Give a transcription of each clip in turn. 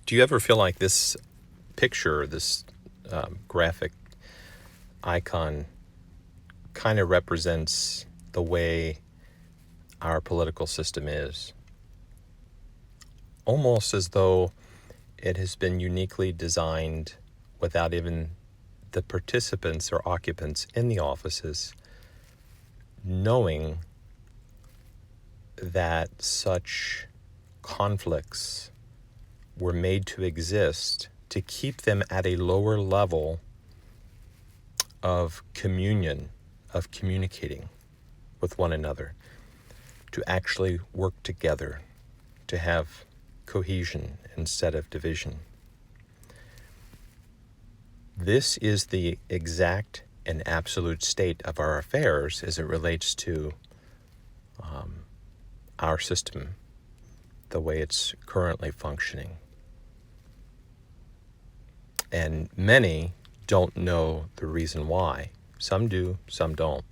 Do you ever feel like this picture, this graphic icon, kind of represents the way our political system is? Almost as though it has been uniquely designed without even the participants or occupants in the offices knowing that such conflicts were made to exist to keep them at a lower level of communion, of communicating with one another, to actually work together, to have cohesion instead of division. This is the exact and absolute state of our affairs as it relates to our system, the way it's currently functioning. And many don't know the reason why. Some do, some don't.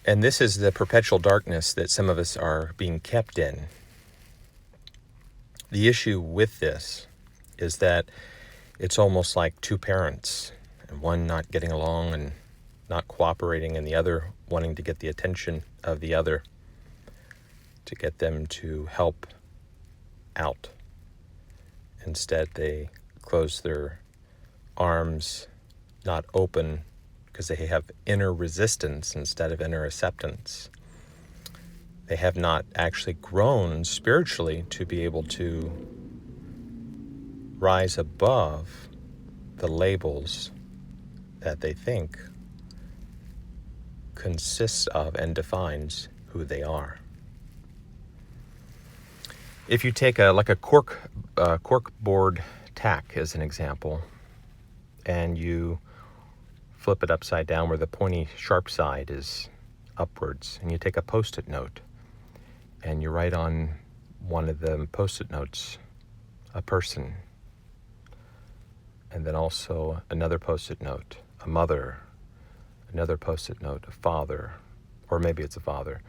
And this is the perpetual darkness that some of us are being kept in. The issue with this is that it's almost like two parents, and one not getting along and not cooperating, and the other wanting to get the attention of the other to get them to help out. Instead, they close their arms, not open, because they have inner resistance instead of inner acceptance. They have not actually grown spiritually to be able to rise above the labels that they think consists of and defines who they are. If you take a cork board tack as an example, and you flip it upside down where the pointy sharp side is upwards, and you take a post-it note and you write on one of the post-it notes a person, and then also another post-it note, a mother, another post-it note, a father, or maybe it's a father,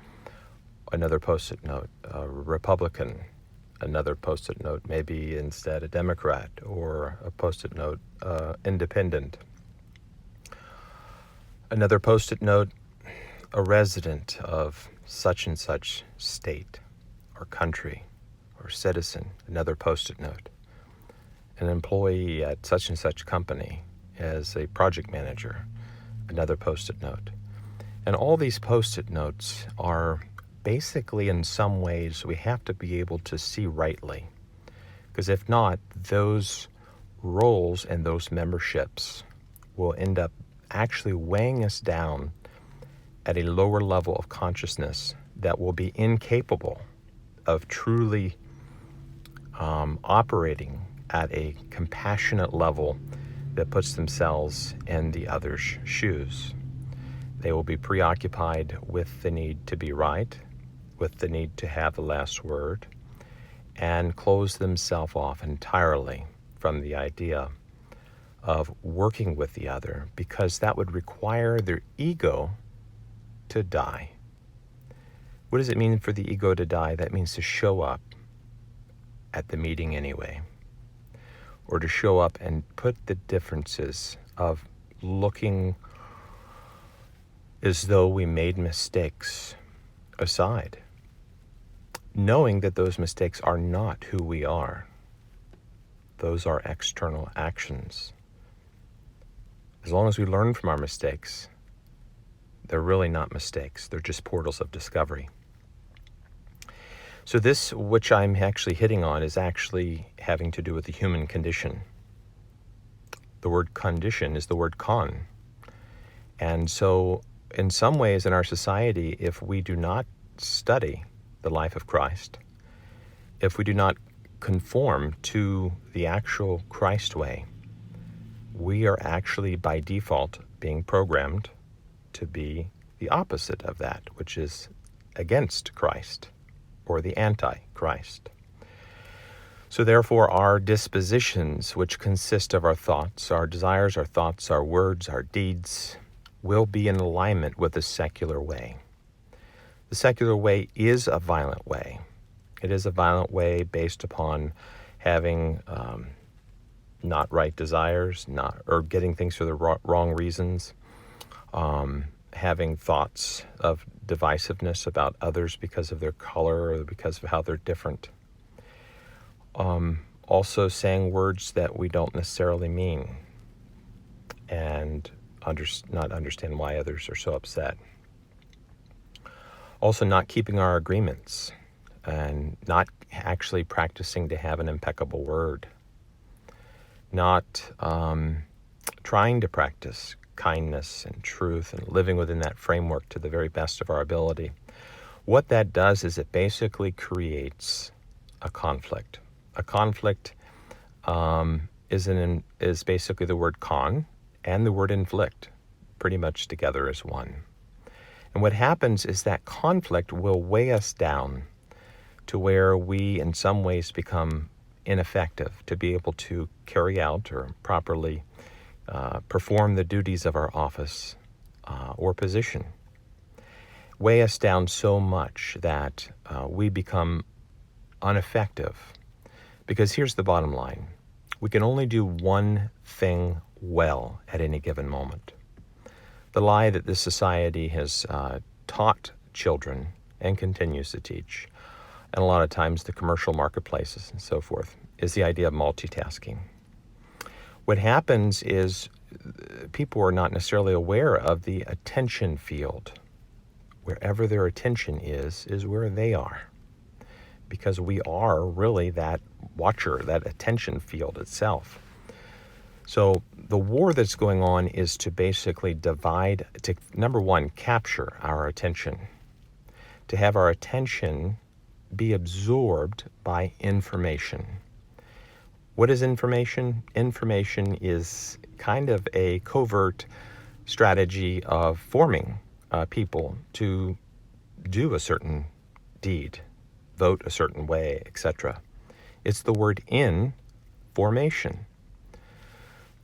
another post-it note, a Republican, another post-it note, maybe instead a Democrat, or a post-it note, independent. Another post-it note, a resident of such and such state or country or citizen, another post-it note. An employee at such and such company as a project manager, another post-it note. And all these post-it notes are basically, in some ways, we have to be able to see rightly. Because if not, those roles and those memberships will end up actually weighing us down at a lower level of consciousness that will be incapable of truly operating at a compassionate level that puts themselves in the other's shoes. They will be preoccupied with the need to be right, with the need to have the last word, and close themselves off entirely from the idea of working with the other, because that would require their ego to die. What does it mean for the ego to die? That means to show up at the meeting anyway, or to show up and put the differences of looking as though we made mistakes aside, knowing that those mistakes are not who we are. Those are external actions. As long as we learn from our mistakes, they're really not mistakes. They're just portals of discovery. So this, which I'm actually hitting on, is actually having to do with the human condition. The word condition is the word con. And so in some ways in our society, if we do not study the life of Christ, if we do not conform to the actual Christ way, we are actually by default being programmed to be the opposite of that, which is against Christ or the anti-Christ. So therefore our dispositions, which consist of our thoughts, our desires, our thoughts, our words, our deeds, will be in alignment with the secular way. The secular way is a violent way. It is a violent way based upon having not right desires, or getting things for the wrong reasons, having thoughts of divisiveness about others because of their color or because of how they're different. Also saying words that we don't necessarily mean, and not understand why others are so upset. Also not keeping our agreements and not actually practicing to have an impeccable word. Not trying to practice kindness and truth and living within that framework to the very best of our ability. What that does is it basically creates a conflict. A conflict is basically the word con and the word inflict pretty much together as one. And what happens is that conflict will weigh us down to where we in some ways become ineffective to be able to carry out or properly perform the duties of our office or position. Weigh us down so much that we become ineffective. Because here's the bottom line. We can only do one thing well at any given moment. The lie that this society has taught children and continues to teach, and a lot of times the commercial marketplaces and so forth, is the idea of multitasking. What happens is people are not necessarily aware of the attention field. Wherever their attention is where they are. Because we are really that watcher, that attention field itself. So the war that's going on is to basically divide, to number one, capture our attention. To have our attention be absorbed by information. What is information? Information is kind of a covert strategy of forming people to do a certain deed, vote a certain way, etc. It's the word in formation.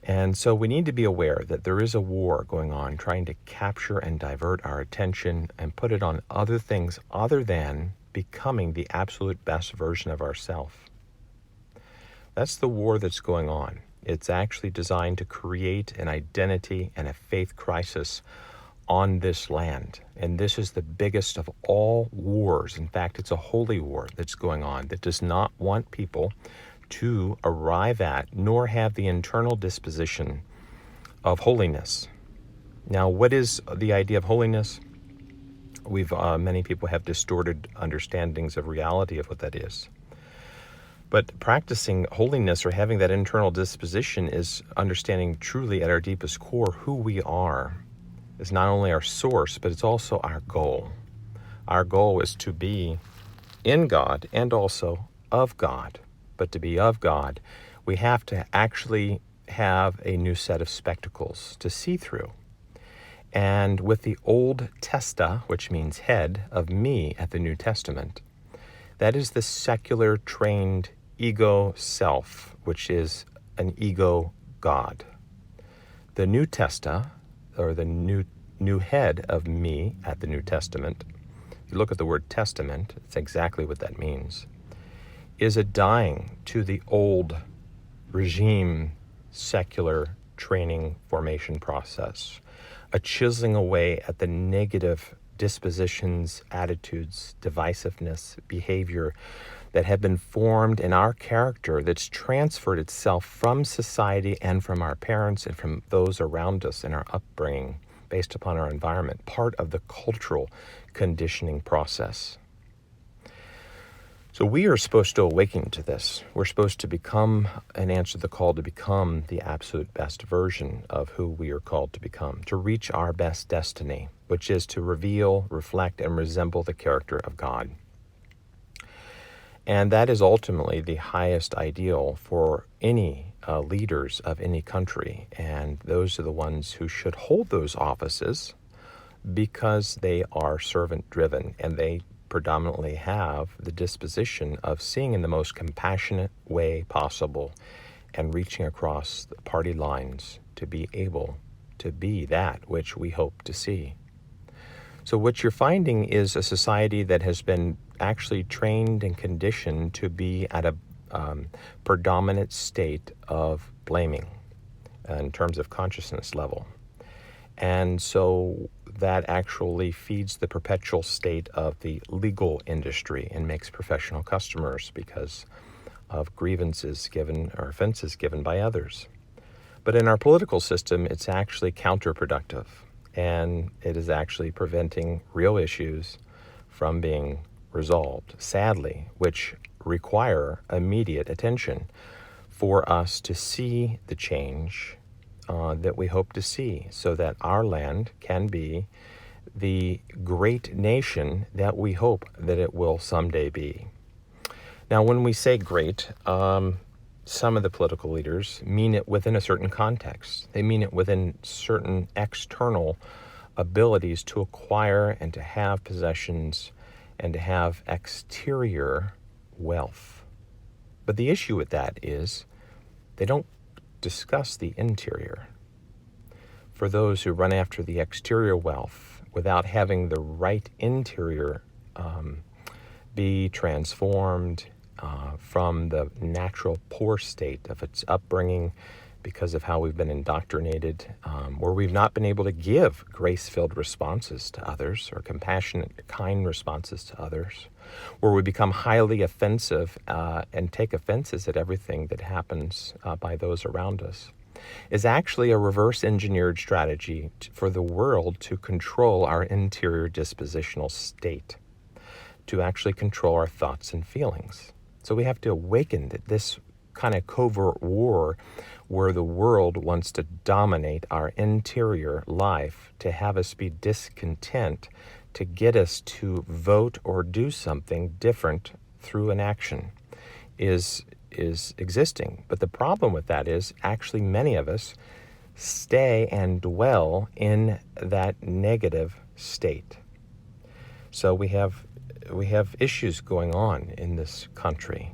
And so we need to be aware that there is a war going on trying to capture and divert our attention and put it on other things other than becoming the absolute best version of ourselves. That's the war that's going on. It's actually designed to create an identity and a faith crisis on this land. And this is the biggest of all wars. In fact, it's a holy war that's going on that does not want people to arrive at nor have the internal disposition of holiness. Now, what is the idea of holiness? Many people have distorted understandings of reality of what that is. But practicing holiness or having that internal disposition is understanding truly at our deepest core who we are. It's not only our source, but it's also our goal. Our goal is to be in God and also of God. But to be of God, we have to actually have a new set of spectacles to see through. And with the old testa, which means head, of me at the New Testament, that is the secular trained ego self, which is an ego God. The new testa, or the new head of me at the New Testament, if you look at the word testament, it's exactly what that means, is a dying to the old regime, secular training formation process, a chiseling away at the negative dispositions, attitudes, divisiveness, behavior that have been formed in our character that's transferred itself from society and from our parents and from those around us in our upbringing based upon our environment, part of the cultural conditioning process. So we are supposed to awaken to this. We're supposed to become and answer the call to become the absolute best version of who we are called to become, to reach our best destiny, which is to reveal, reflect, and resemble the character of God. And that is ultimately the highest ideal for any leaders of any country. And those are the ones who should hold those offices because they are servant-driven and they predominantly have the disposition of seeing in the most compassionate way possible and reaching across the party lines to be able to be that which we hope to see. So what you're finding is a society that has been actually trained and conditioned to be at a predominant state of blaming in terms of consciousness level. And so that actually feeds the perpetual state of the legal industry and makes professional customers because of grievances given or offenses given by others. But in our political system, it's actually counterproductive, and it is actually preventing real issues from being resolved, sadly, which require immediate attention for us to see the change that we hope to see so that our land can be the great nation that we hope that it will someday be. Now, when we say great, some of the political leaders mean it within a certain context. They mean it within certain external abilities to acquire and to have possessions and to have exterior wealth. But the issue with that is they don't discuss the interior. For those who run after the exterior wealth without having the right interior be transformed from the natural poor state of its upbringing because of how we've been indoctrinated, where we've not been able to give grace-filled responses to others or compassionate, kind responses to others, where we become highly offensive and take offenses at everything that happens by those around us, is actually a reverse-engineered strategy for the world to control our interior dispositional state, to actually control our thoughts and feelings. So we have to awaken that this kind of covert war where the world wants to dominate our interior life, to have us be discontent, to get us to vote or do something different through an action is existing. But the problem with that is actually many of us stay and dwell in that negative state. So we have issues going on in this country.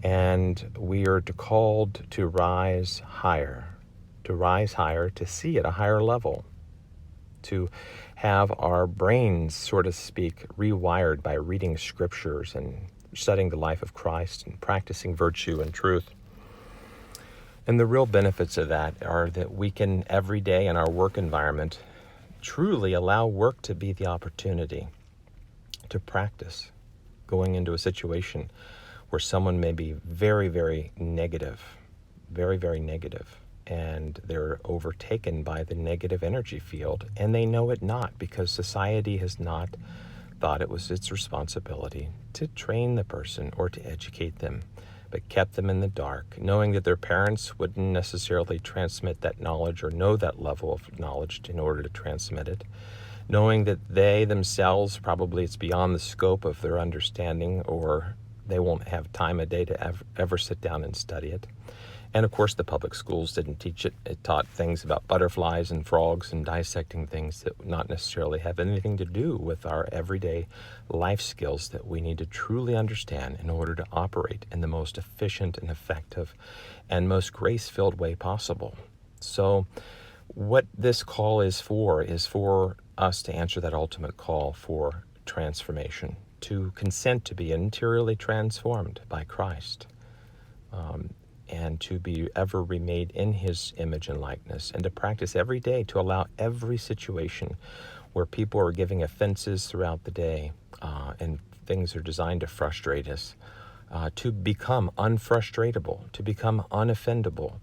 And we are called to rise higher, to see at a higher level, to have our brains, so to speak, rewired by reading scriptures and studying the life of Christ and practicing virtue and truth. And the real benefits of that are that we can every day in our work environment truly allow work to be the opportunity to practice going into a situation where someone may be very, very negative, and they're overtaken by the negative energy field, and they know it not because society has not thought it was its responsibility to train the person or to educate them, but kept them in the dark, knowing that their parents wouldn't necessarily transmit that knowledge or know that level of knowledge in order to transmit it, knowing that they themselves, probably it's beyond the scope of their understanding, or they won't have time a day to ever sit down and study it. And of course, the public schools didn't teach it. It taught things about butterflies and frogs and dissecting things that not necessarily have anything to do with our everyday life skills that we need to truly understand in order to operate in the most efficient and effective and most grace-filled way possible. So what this call is for us to answer that ultimate call for transformation, to consent to be interiorly transformed by Christ, and to be ever remade in his image and likeness, and to practice every day to allow every situation where people are giving offenses throughout the day and things are designed to frustrate us, to become unfrustratable, to become unoffendable.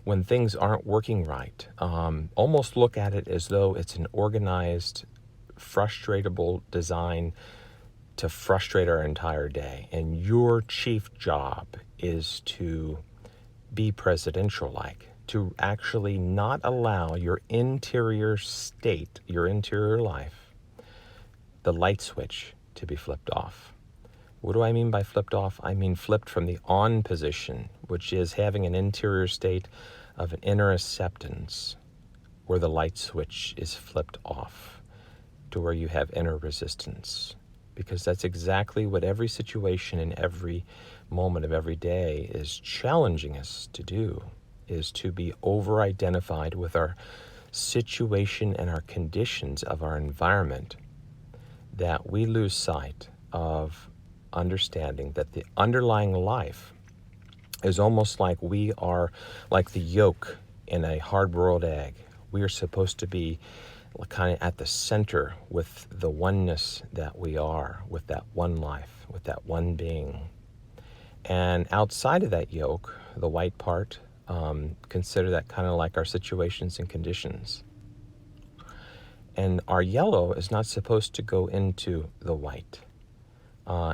When things aren't working right, almost look at it as though it's an organized, frustratable design to frustrate our entire day. And your chief job is to be presidential-like, to actually not allow your interior state, your interior life, the light switch to be flipped off. What do I mean by flipped off? I mean flipped from the on position, which is having an interior state of an inner acceptance, where the light switch is flipped off, to where you have inner resistance. Because that's exactly what every situation in every moment of every day is challenging us to do, is to be over-identified with our situation and our conditions of our environment, that we lose sight of understanding that the underlying life is almost like we are like the yolk in a hard-boiled egg. We are supposed to be kind of at the center with the oneness that we are, with that one life, with that one being. And outside of that yolk, the white part, consider that kind of like our situations and conditions. And our yellow is not supposed to go into the white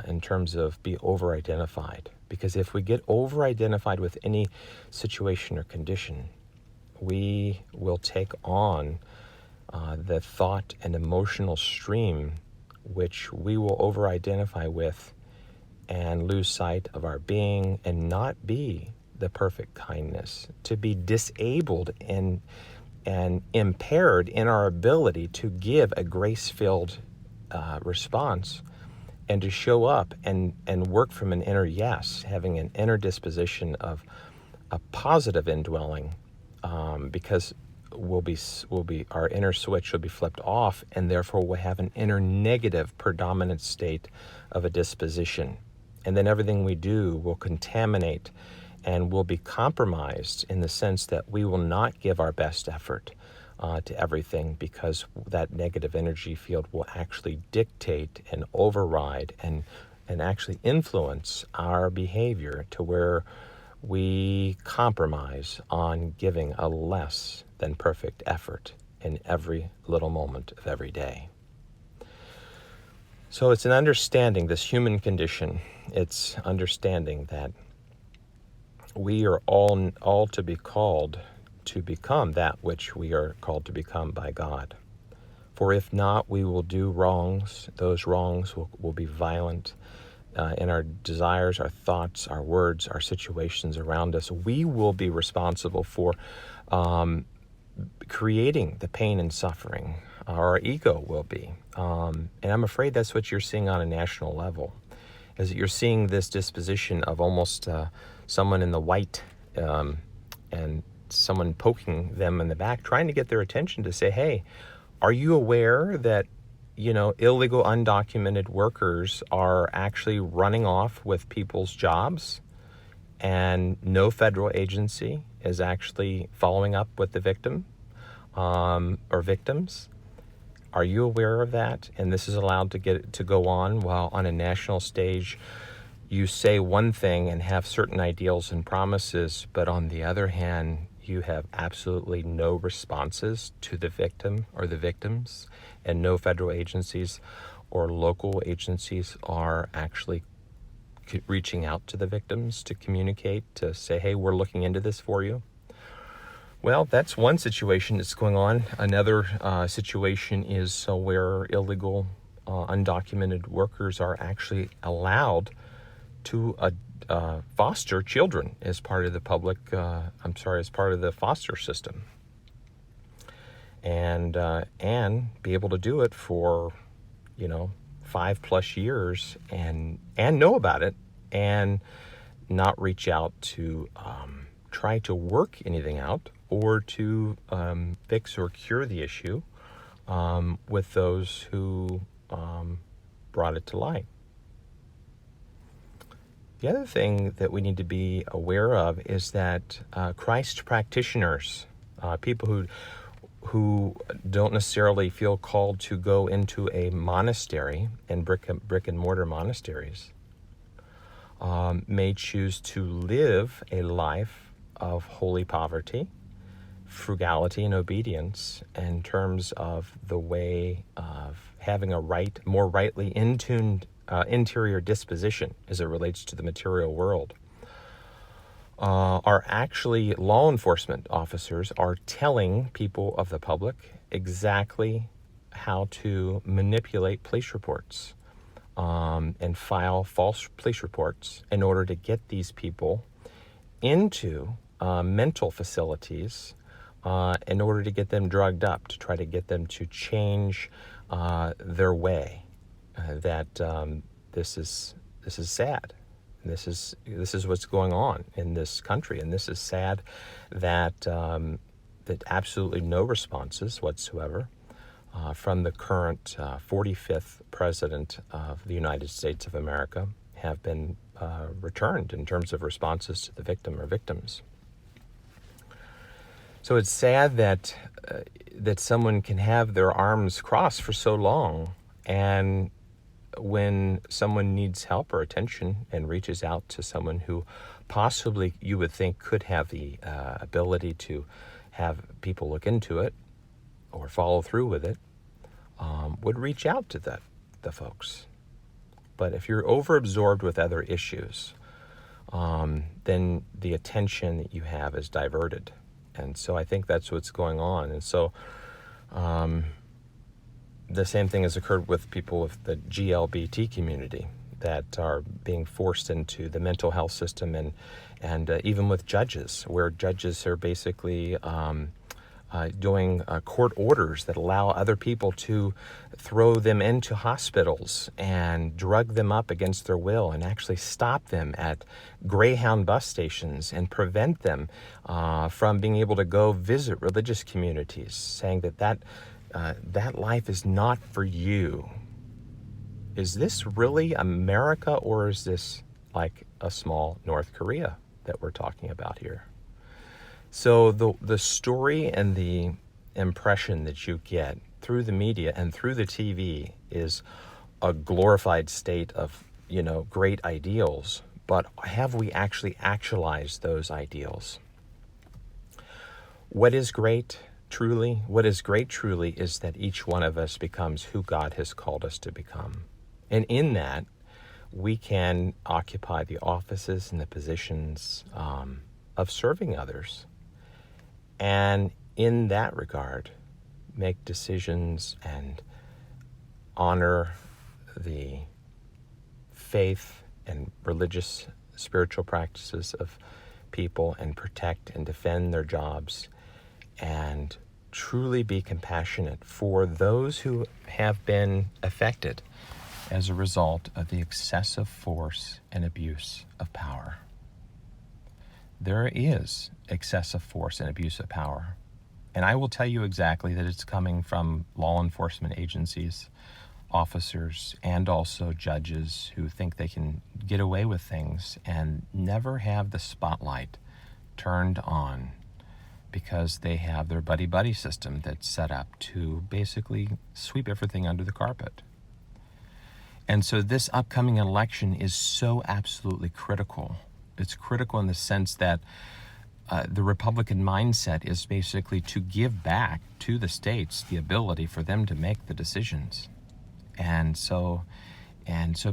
in terms of be over-identified. Because if we get over-identified with any situation or condition, we will take on the thought and emotional stream which we will over-identify with and lose sight of our being and not be the perfect kindness, to be disabled and impaired in our ability to give a grace-filled response and to show up and work from an inner yes, having an inner disposition of a positive indwelling, because our inner switch will be flipped off, and therefore we'll have an inner negative predominant state of a disposition. And then everything we do will contaminate and will be compromised in the sense that we will not give our best effort to everything, because that negative energy field will actually dictate and override and actually influence our behavior to where we compromise on giving a less than perfect effort in every little moment of every day. So it's an understanding, this human condition, it's understanding that we are all to be called to become that which we are called to become by God. For if not, we will do wrongs. Those wrongs will be violent in our desires, our thoughts, our words, our situations around us. We will be responsible for creating the pain and suffering. Our ego will be. And I'm afraid that's what you're seeing on a national level, is that you're seeing this disposition of almost someone in the white and someone poking them in the back, trying to get their attention to say, hey, are you aware that, illegal undocumented workers are actually running off with people's jobs and no federal agency is actually following up with the victim or victims? Are you aware of that? And this is allowed to go on while on a national stage you say one thing and have certain ideals and promises, but on the other hand, you have absolutely no responses to the victim or the victims, and no federal agencies or local agencies are actually reaching out to the victims to communicate, to say, hey, we're looking into this for you. Well, that's one situation that's going on. Another situation is where illegal undocumented workers are actually allowed to foster children as part of the as part of the foster system, and be able to do it for 5+ years and know about it and not reach out to try to work anything out or to fix or cure the issue with those who brought it to light. The other thing that we need to be aware of is that Christ practitioners, people who don't necessarily feel called to go into a monastery and brick and mortar monasteries, may choose to live a life of holy poverty, frugality, and obedience in terms of the way of having a more rightly in-tuned interior disposition as it relates to the material world. Are actually law enforcement officers are telling people of the public exactly how to manipulate police reports and file false police reports in order to get these people into mental facilities in order to get them drugged up, to try to get them to change their way. This is sad. This is what's going on in this country, and this is sad that absolutely no responses whatsoever from the current 45th president of the United States of America have been returned in terms of responses to the victim or victims. So it's sad that someone can have their arms crossed for so long, and when someone needs help or attention and reaches out to someone who possibly you would think could have the ability to have people look into it or follow through with it, would reach out to the folks. But if you're overabsorbed with other issues, then the attention that you have is diverted. And so I think that's what's going on. And so the same thing has occurred with people with the GLBT community that are being forced into the mental health system, and even with judges, where judges are basically doing court orders that allow other people to throw them into hospitals and drug them up against their will, and actually stop them at Greyhound bus stations and prevent them from being able to go visit religious communities, saying that life is not for you. Is this really America, or is this like a small North Korea that we're talking about here? So the story and the impression that you get through the media and through the TV is a glorified state of, great ideals, but have we actually actualized those ideals? What is great truly is that each one of us becomes who God has called us to become. And in that, we can occupy the offices and the positions of serving others. And in that regard, make decisions and honor the faith and religious, spiritual practices of people, and protect and defend their jobs, and truly be compassionate for those who have been affected as a result of the excessive force and abuse of power. There is excessive force and abuse of power. And I will tell you exactly that it's coming from law enforcement agencies, officers, and also judges who think they can get away with things and never have the spotlight turned on, because they have their buddy-buddy system that's set up to basically sweep everything under the carpet. And so this upcoming election is so absolutely critical. It's critical in the sense that the Republican mindset is basically to give back to the states the ability for them to make the decisions. And so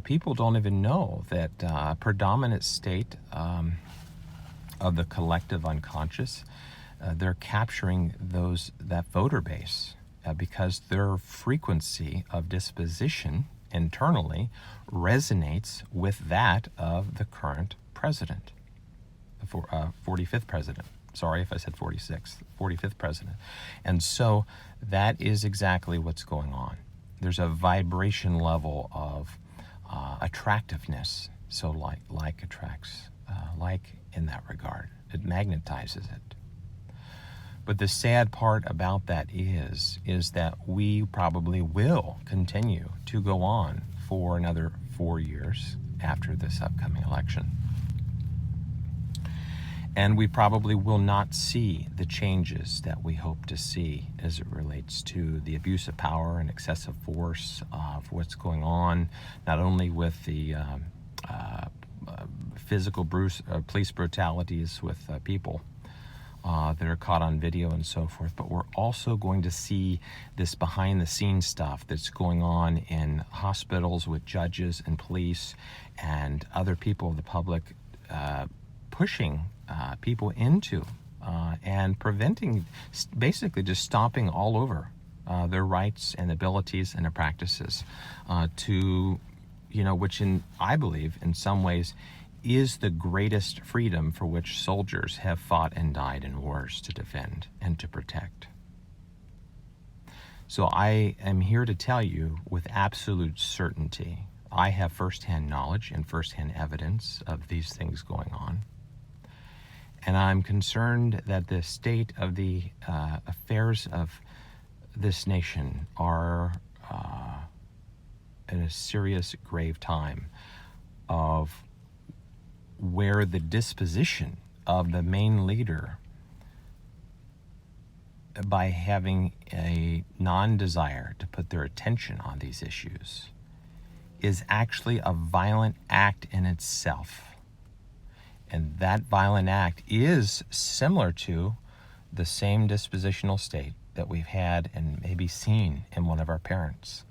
people don't even know that a predominant state of the collective unconscious, they're capturing that voter base because their frequency of disposition internally resonates with that of the current president, the 45th president. Sorry if I said 46th, 45th president. And so that is exactly what's going on. There's a vibration level of attractiveness. So like attracts like in that regard. It magnetizes it. But the sad part about that is that we probably will continue to go on for another 4 years after this upcoming election. And we probably will not see the changes that we hope to see as it relates to the abuse of power and excessive force of what's going on, not only with the physical police brutalities with people that are caught on video and so forth, but we're also going to see this behind-the-scenes stuff that's going on in hospitals with judges and police and other people of the public pushing people into and preventing, basically just stomping all over their rights and abilities and their practices to, which I believe in some ways is the greatest freedom for which soldiers have fought and died in wars to defend and to protect. So I am here to tell you with absolute certainty, I have firsthand knowledge and firsthand evidence of these things going on. And I'm concerned that the state of the affairs of this nation are in a serious, grave time of where the disposition of the main leader, by having a non-desire to put their attention on these issues, is actually a violent act in itself. And that violent act is similar to the same dispositional state that we've had and maybe seen in one of our parents,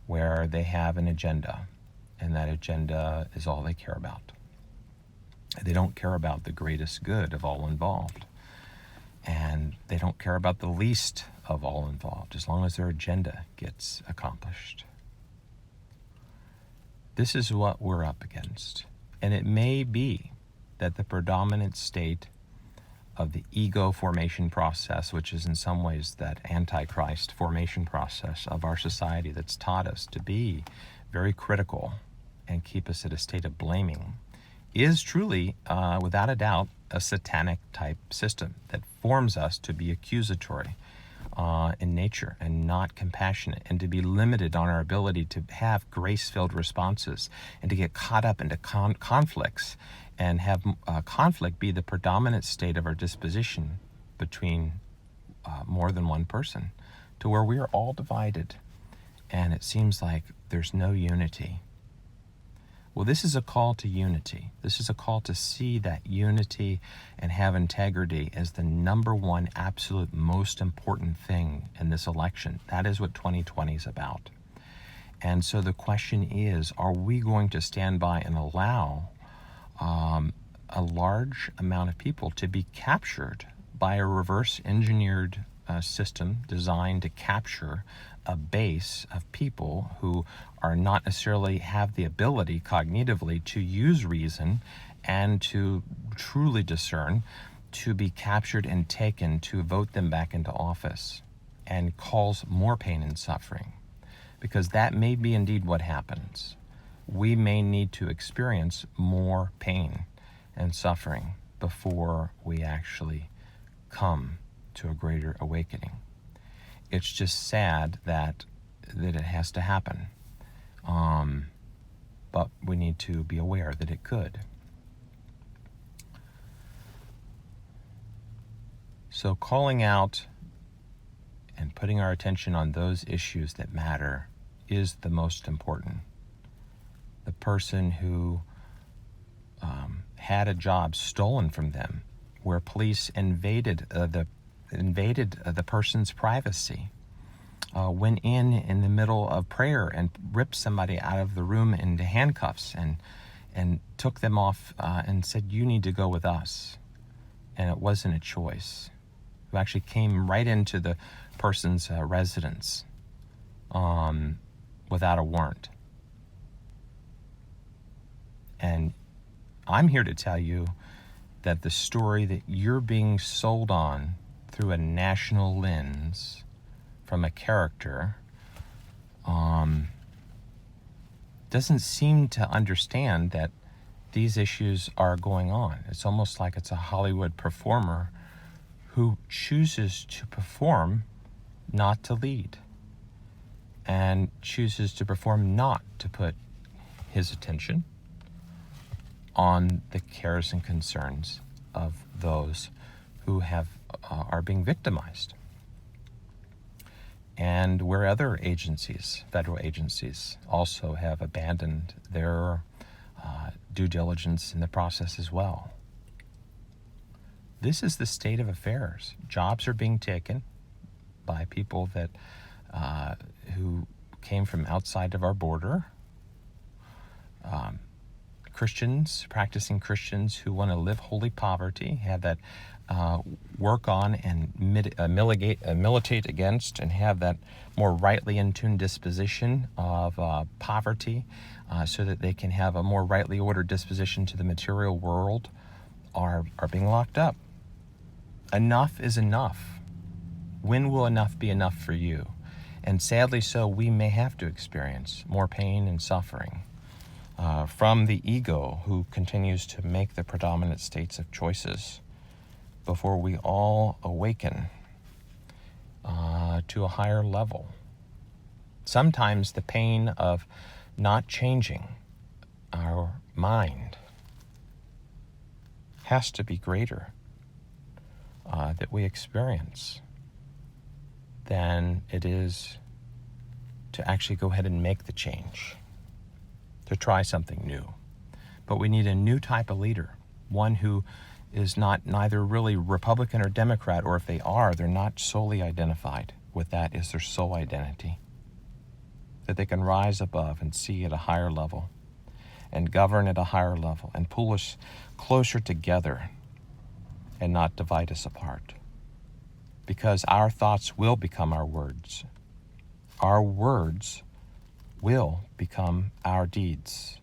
where they have an agenda, and that agenda is all they care about. They don't care about the greatest good of all involved. And they don't care about the least of all involved, as long as their agenda gets accomplished. This is what we're up against. And it may be that the predominant state of the ego formation process, which is in some ways that antichrist formation process of our society that's taught us to be very critical and keep us at a state of blaming, is truly, without a doubt, a satanic type system that forms us to be accusatory in nature and not compassionate, and to be limited on our ability to have grace-filled responses, and to get caught up into conflicts and have conflict be the predominant state of our disposition between more than one person, to where we are all divided and it seems like there's no unity. Well, this is a call to unity. This is a call to see that unity and have integrity as the number one absolute most important thing in this election. That is what 2020 is about. And so the question is, are we going to stand by and allow a large amount of people to be captured by a reverse engineered system designed to capture a base of people who are not necessarily have the ability cognitively to use reason and to truly discern, to be captured and taken to vote them back into office, and cause more pain and suffering? Because that may be indeed what happens. We may need to experience more pain and suffering before we actually come to a greater awakening. It's just sad that it has to happen. But we need to be aware that it could. So calling out and putting our attention on those issues that matter is the most important. The person who had a job stolen from them, where police invaded the person's privacy, went in the middle of prayer and ripped somebody out of the room into handcuffs and took them off and said, "You need to go with us." And it wasn't a choice. Who actually came right into the person's residence without a warrant. And I'm here to tell you that the story that you're being sold on through a national lens from a character doesn't seem to understand that these issues are going on. It's almost like it's a Hollywood performer who chooses to perform, not to lead, and chooses to perform not to put his attention on the cares and concerns of those who are being victimized. And where other agencies, federal agencies, also have abandoned their due diligence in the process as well. This is the state of affairs. Jobs are being taken by people that who came from outside of our border. Christians, practicing Christians who want to live holy poverty, have that work on and militate against, and have that more rightly in tune disposition of poverty, so that they can have a more rightly ordered disposition to the material world, are being locked up. Enough is enough. When will enough be enough for you? And sadly so, we may have to experience more pain and suffering from the ego, who continues to make the predominant states of choices, before we all awaken to a higher level. Sometimes the pain of not changing our mind has to be greater that we experience than it is to actually go ahead and make the change, to try something new. But we need a new type of leader, one who is neither really Republican or Democrat, or if they are, they're not solely identified with that as their sole identity. That they can rise above and see at a higher level and govern at a higher level and pull us closer together and not divide us apart. Because our thoughts will become our words. Our words will become our deeds.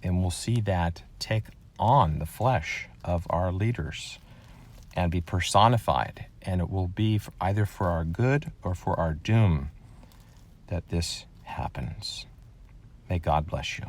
And we'll see that take on the flesh of our leaders and be personified. And it will be either for our good or for our doom that this happens. May God bless you.